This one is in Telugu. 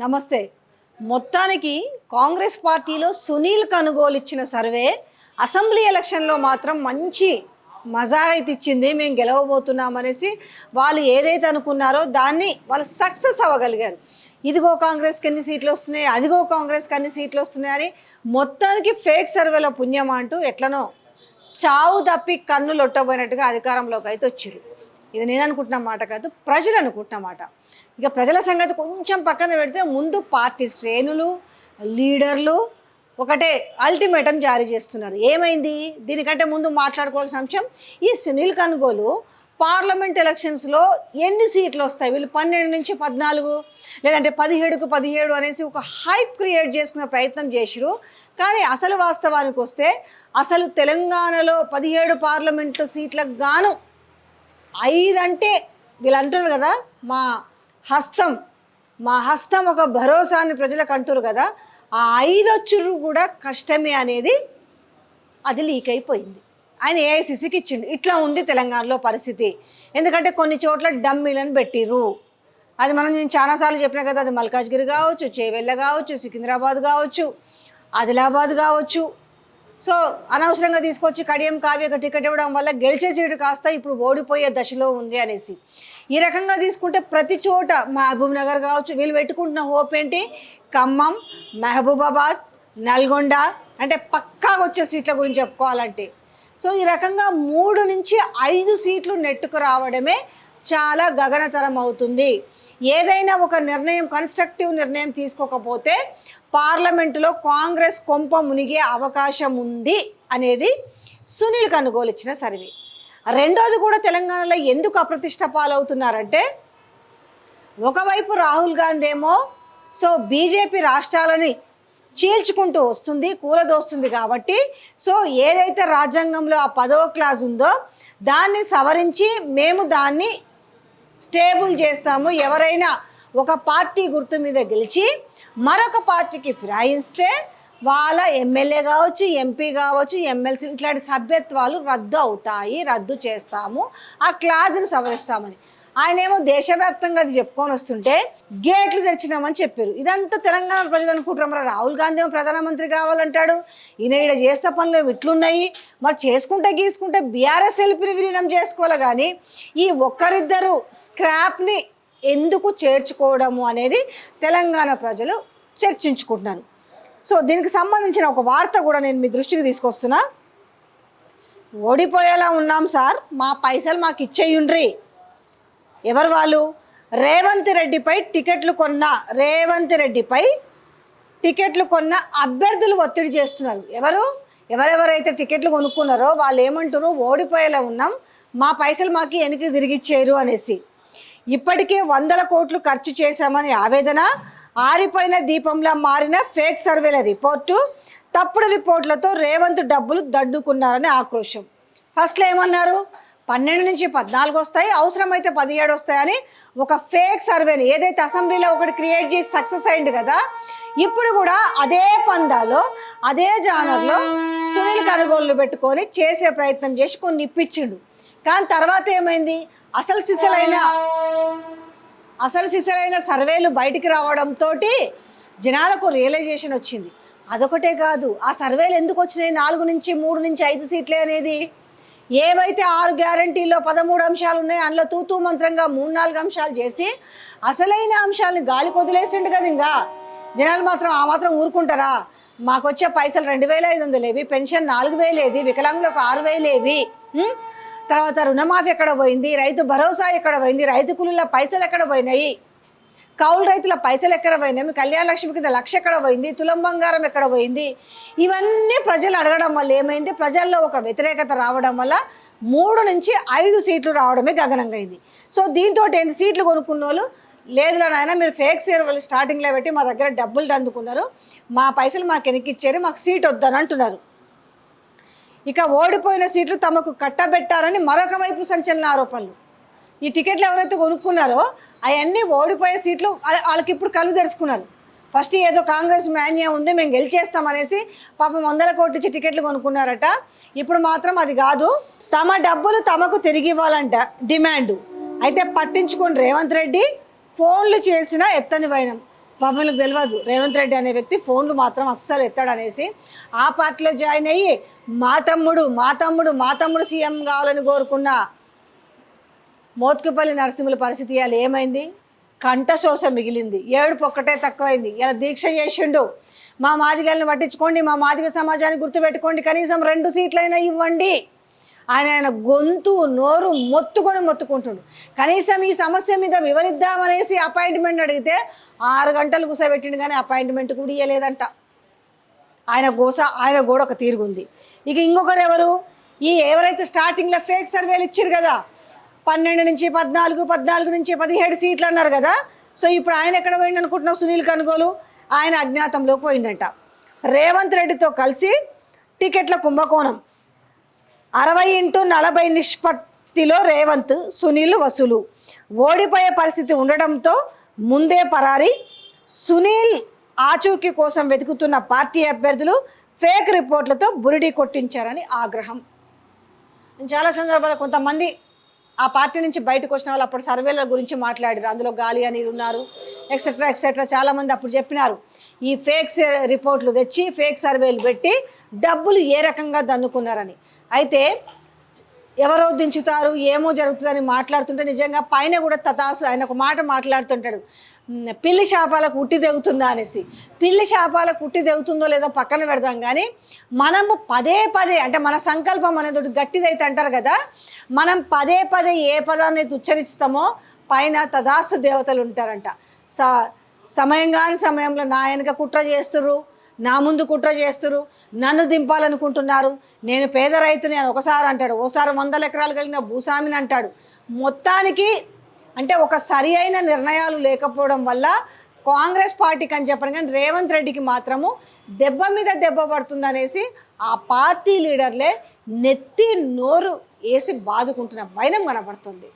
నమస్తే. మొత్తానికి కాంగ్రెస్ పార్టీలో సునీల్ కనుగోలు ఇచ్చిన సర్వే అసెంబ్లీ ఎలక్షన్లో మాత్రం మంచి మజాయితీ ఇచ్చింది. మేము గెలవబోతున్నామనేసి వాళ్ళు ఏదైతే అనుకున్నారో దాన్ని వాళ్ళు సక్సెస్ అవ్వగలిగారు. ఇదిగో కాంగ్రెస్కి ఎన్ని సీట్లు వస్తున్నాయి, అదిగో కాంగ్రెస్కి అన్ని సీట్లు వస్తున్నాయని మొత్తానికి ఫేక్ సర్వేల పుణ్యం అంటూ ఎట్లనో చావు తప్పి కన్ను లొట్టబోయినట్టుగా అధికారంలోకి అయితే వచ్చారు. ఇది నేను అనుకుంటున్న మాట కాదు, ప్రజలు అనుకుంటున్న మాట. ఇక ప్రజల సంగతి కొంచెం పక్కన పెడితే ముందు పార్టీ శ్రేణులు లీడర్లు ఒకటే అల్టిమేటం జారీ చేస్తున్నారు. ఏమైంది? దీనికంటే ముందు మాట్లాడుకోవాల్సిన అంశం, ఈ సునీల్ కనుగోలు పార్లమెంట్ ఎలక్షన్స్లో ఎన్ని సీట్లు వస్తాయి, వీళ్ళు 12 నుంచి 14 లేదంటే 17కు 17 అనేసి ఒక హైప్ క్రియేట్ చేసుకునే ప్రయత్నం చేసిరు. కానీ అసలు వాస్తవానికి వస్తే అసలు తెలంగాణలో 17 పార్లమెంటు సీట్లకు గాను 5 అంటే వీళ్ళు అంటున్నారు కదా, మా హస్తం ఒక భరోసా అని ప్రజలకు అంటారు కదా, ఆ 5 వచ్చురు కూడా కష్టమే అనేది అది లీక్ అయిపోయింది. ఆయన ఏఐసిసికి ఇచ్చిండు. ఇట్లా ఉంది తెలంగాణలో పరిస్థితి. ఎందుకంటే కొన్ని చోట్ల డమ్మీలను పెట్టిర్రు. అది నేను చాలాసార్లు చెప్పినా కదా, అది మల్కాజ్గిరి కావచ్చు, చేవెళ్ళ కావచ్చు, సికింద్రాబాద్ కావచ్చు, ఆదిలాబాద్ కావచ్చు. సో అనవసరంగా తీసుకొచ్చి కడియం కావ్యకు టికెట్ ఇవ్వడం వల్ల గెలిచే సీటు కాస్త ఇప్పుడు ఓడిపోయే దశలో ఉంది అనేసి ఈ రకంగా తీసుకుంటే ప్రతి చోట మహబూబ్ నగర్ కావచ్చు, వీళ్ళు పెట్టుకుంటున్న హోప్ ఏంటి, ఖమ్మం, మహబూబాబాద్, నల్గొండ అంటే పక్కాగా వచ్చే సీట్ల గురించి చెప్పుకోవాలంటే. సో ఈ రకంగా 3 నుంచి 5 సీట్లు నెట్టుకు రావడమే చాలా గగనతరం అవుతుంది. ఏదైనా ఒక నిర్ణయం, కన్స్ట్రక్టివ్ నిర్ణయం తీసుకోకపోతే పార్లమెంటులో కాంగ్రెస్ కొంప మునిగే అవకాశం ఉంది అనేది సునీల్ కనుగోలు ఇచ్చిన సర్వే. రెండోది కూడా తెలంగాణలో ఎందుకు అప్రతిష్ట పాలవుతున్నారంటే, ఒకవైపు రాహుల్ గాంధీ ఏమో బీజేపీ రాష్ట్రాలని చీల్చుకుంటూ వస్తుంది, కూలదోస్తుంది కాబట్టి ఏదైతే రాజ్యాంగంలో ఆ 10వ క్లాజ్ ఉందో దాన్ని సవరించి మేము దాన్ని స్టేబుల్ చేస్తాము. ఎవరైనా ఒక పార్టీ గుర్తు మీద గెలిచి మరొక పార్టీకి ఫిరాయిస్తే వాళ్ళ ఎమ్మెల్యే కావచ్చు, ఎంపీ కావచ్చు, ఎమ్మెల్సీ ఇట్లాంటి సభ్యత్వాలు రద్దు అవుతాయి, రద్దు చేస్తాము, ఆ క్లాజ్ని సవరిస్తామని. ఆయన ఏమో దేశవ్యాప్తంగా అది చెప్పుకొని వస్తుంటే గేట్లు తెరిచినామని చెప్పారు. ఇదంతా తెలంగాణ ప్రజలు అనుకుంటారు. మరి రాహుల్ గాంధీ ఏమో ప్రధానమంత్రి కావాలంటాడు, ఈయన చేస్తే పనులు ఇట్లున్నాయి, మరి చేసుకుంటే గీసుకుంటే బీఆర్ఎస్ ఎల్పీని విలీనం చేసుకోవాలి. కానీ ఈ ఒక్కరిద్దరు స్క్రాప్ని ఎందుకు చేర్చుకోవడము అనేది తెలంగాణ ప్రజలు చర్చించుకుంటున్నారు. దీనికి సంబంధించిన ఒక వార్త కూడా నేను మీ దృష్టికి తీసుకొస్తున్నా. ఓడిపోయేలా ఉన్నాం సార్, మా పైసలు మాకు ఇచ్చేయుండ్రి. ఎవరు వాళ్ళు? రేవంత్ రెడ్డిపై టికెట్లు కొన్న అభ్యర్థులు ఒత్తిడి చేస్తున్నారు. ఎవరెవరైతే టికెట్లు కొనుక్కున్నారో వాళ్ళు ఏమంటారు, ఓడిపోయేలా ఉన్నాం, మా పైసలు మాకు వెనక్కి తిరిగిచ్చేరు అనేసి. ఇప్పటికే 100 కోట్లు ఖర్చు చేశామని ఆవేదన, ఆరిపోయిన దీపంలా మారిన ఫేక్ సర్వేల రిపోర్టు, తప్పుడు రిపోర్ట్లతో రేవంత్ డబ్బులు దడ్డుకున్నారని ఆక్రోశం. ఫస్ట్లో ఏమన్నారు, 12 నుంచి 14 వస్తాయి, అవసరమైతే 17 వస్తాయని ఒక ఫేక్ సర్వేని ఏదైతే అసెంబ్లీలో ఒకటి క్రియేట్ చేసి సక్సెస్ అయింది కదా, ఇప్పుడు కూడా అదే పందాలో అదే జానర్లో సునీల్ కనుగోలు పెట్టుకొని చేసే ప్రయత్నం చేసి కొన్ని ఇప్పించిండు. కానీ తర్వాత ఏమైంది, అసలు సిసలైన సర్వేలు బయటికి రావడంతో జనాలకు రియలైజేషన్ వచ్చింది. అదొకటే కాదు, ఆ సర్వేలు ఎందుకు వచ్చినాయి 4 నుంచి 3 నుంచి 5 సీట్లే అనేది. ఏవైతే 6 గ్యారంటీలో 13 అంశాలు ఉన్నాయో అందులో తూతూ మంత్రంగా 3-4 అంశాలు చేసి అసలైన అంశాలని గాలికి వదిలేసిండు కదా. ఇంకా జనాలు మాత్రం ఆ మాత్రం ఊరుకుంటారా? మాకు వచ్చే పైసలు 2500 ఏవి, పెన్షన్ 4000 ఏది, వికలాంగులకు 6000 ఏవి, తర్వాత రుణమాఫీ ఎక్కడ పోయింది, రైతు భరోసా ఎక్కడ పోయింది, రైతు కూలీల పైసలు ఎక్కడ పోయినాయి, కౌలు రైతుల పైసలు ఎక్కడ పోయినాయి, కళ్యాణ లక్ష్మి కింద 1,00,000 ఎక్కడ పోయింది, తులం బంగారం ఎక్కడ పోయింది, ఇవన్నీ ప్రజలు అడగడం వల్ల ఏమైంది, ప్రజల్లో ఒక వ్యతిరేకత రావడం వల్ల 3 నుంచి 5 సీట్లు రావడమే గగనంగా అయింది. దీంతో ఏంటి, సీట్లు కొనుక్కున్న వాళ్ళు లేదులే నాయన, మీరు ఫేక్ సర్వేలు స్టార్టింగ్లో పెట్టి మా దగ్గర డబ్బులు అందుకున్నారు, మా పైసలు మాకు వెనక్కి ఇచ్చారు, మాకు సీట్ వద్దని అంటున్నారు. ఇక ఓడిపోయిన సీట్లు తమకు కట్టబెట్టారని మరొక వైపు సంచలన ఆరోపణలు. ఈ టికెట్లు ఎవరైతే కొనుక్కున్నారో అవన్నీ ఓడిపోయే సీట్లు వాళ్ళకి ఇప్పుడు కళ్ళు తెరుచుకున్నారు. ఫస్ట్ ఏదో కాంగ్రెస్ మాన్యా ఉంది, మేము గెలిచేస్తామనేసి పాపం 100 కోట్లు ఇచ్చి టికెట్లు కొనుక్కున్నారట. ఇప్పుడు మాత్రం అది కాదు, తమ డబ్బులు తమకు తిరిగి ఇవ్వాలంట డిమాండు. అయితే పట్టించుకోండి రేవంత్ రెడ్డి, ఫోన్లు చేసిన ఎత్తని వైనం. పబ్లిక్ తెలియదు రేవంత్ రెడ్డి అనే వ్యక్తి ఫోన్లు మాత్రం అస్సలు ఎత్తాడనేసి ఆ పార్టీలో జాయిన్ అయ్యి మా తమ్ముడు సీఎం కావాలని కోరుకున్న మోత్కుపల్లి నరసింహుల పరిస్థితి ఇవాళ ఏమైంది? కంఠశోష మిగిలింది, ఏడుపు ఒక్కటే తక్కువైంది. ఇలా దీక్ష చేసిండు, మా మాదిగల్ని పట్టించుకోండి, మా మాదిగ సమాజాన్ని గుర్తుపెట్టుకోండి, కనీసం 2 సీట్లైనా ఇవ్వండి. ఆయన గొంతు నోరు మొత్తుకుంటుండు. కనీసం ఈ సమస్య మీద వివరిద్దామనేసి అపాయింట్మెంట్ అడిగితే 6 గంటలు కూసబెట్టిండు, కానీ అపాయింట్మెంట్ కూడా ఇవ్వలేదంట. ఆయన కూడా ఒక తీరుగుంది. ఇక ఇంకొకరు ఎవరు, ఎవరైతే స్టార్టింగ్లో ఫేక్ సర్వేలు ఇచ్చారు కదా, 12 నుంచి 14, 14 నుంచి 17 సీట్లు అన్నారు కదా. సో ఇప్పుడు ఆయన ఎక్కడ పోయిండు అనుకుంటున్నావు? సునీల్ కనుగోలు ఆయన అజ్ఞాతంలోకి పోయిండట. రేవంత్ రెడ్డితో కలిసి టికెట్ల కుంభకోణం 60:40 నిష్పత్తిలో రేవంత్ సునీల్ వసూలు, ఓడిపోయే పరిస్థితి ఉండడంతో ముందే పరారి. సునీల్ ఆచూకీ కోసం వెతుకుతున్న పార్టీ అభ్యర్థులు ఫేక్ రిపోర్ట్లతో బురిడి కొట్టించారని ఆగ్రహం. చాలా సందర్భాల్లో కొంతమంది ఆ పార్టీ నుంచి బయటకు వచ్చిన వాళ్ళు అప్పుడు సర్వేల గురించి మాట్లాడారు, అందులో గాలి అని ఉన్నారు, ఎక్సెట్రా చాలామంది అప్పుడు చెప్పినారు. ఈ ఫేక్ రిపోర్ట్లు తెచ్చి ఫేక్ సర్వేలు పెట్టి డబ్బులు ఏ రకంగా దన్నుకున్నారని. అయితే ఎవరో దించుతారు, ఏమో జరుగుతుందని మాట్లాడుతుంటే నిజంగా పైన కూడా తతాసు ఆయన ఒక మాట మాట్లాడుతుంటాడు, పిల్లి శాపాలకు ఉట్టి తెగుతుందా అనేసి. పిల్లి శాపాలకు ఉట్టి తెగుతుందో లేదో పక్కన పెడదాం, కానీ మనము పదే అంటే మన సంకల్పం అనేది గట్టిదైతే అంటారు కదా, మనం పదే ఏ పదాన్ని ఉచ్చరిస్తామో పైన తదాస్తు దేవతలు ఉంటారంట. సమయంలో నా వెనక కుట్ర చేస్తుర్రు, నా ముందు కుట్ర చేస్తురు, నన్ను దింపాలనుకుంటున్నారు, నేను పేద రైతుని అని ఒకసారి అంటాడు, ఓసారి 100 ఎకరాలు కలిగిన భూస్వామిని అంటాడు. మొత్తానికి అంటే ఒక సరి అయిన నిర్ణయాలు లేకపోవడం వల్ల కాంగ్రెస్ పార్టీకి అని చెప్పను, కానీ రేవంత్ రెడ్డికి మాత్రము దెబ్బ మీద దెబ్బ పడుతుందనేసి ఆ పార్టీ లీడర్లే నెత్తి నోరు వేసి బాదుకుంటున్న వైనం కనపడుతుంది.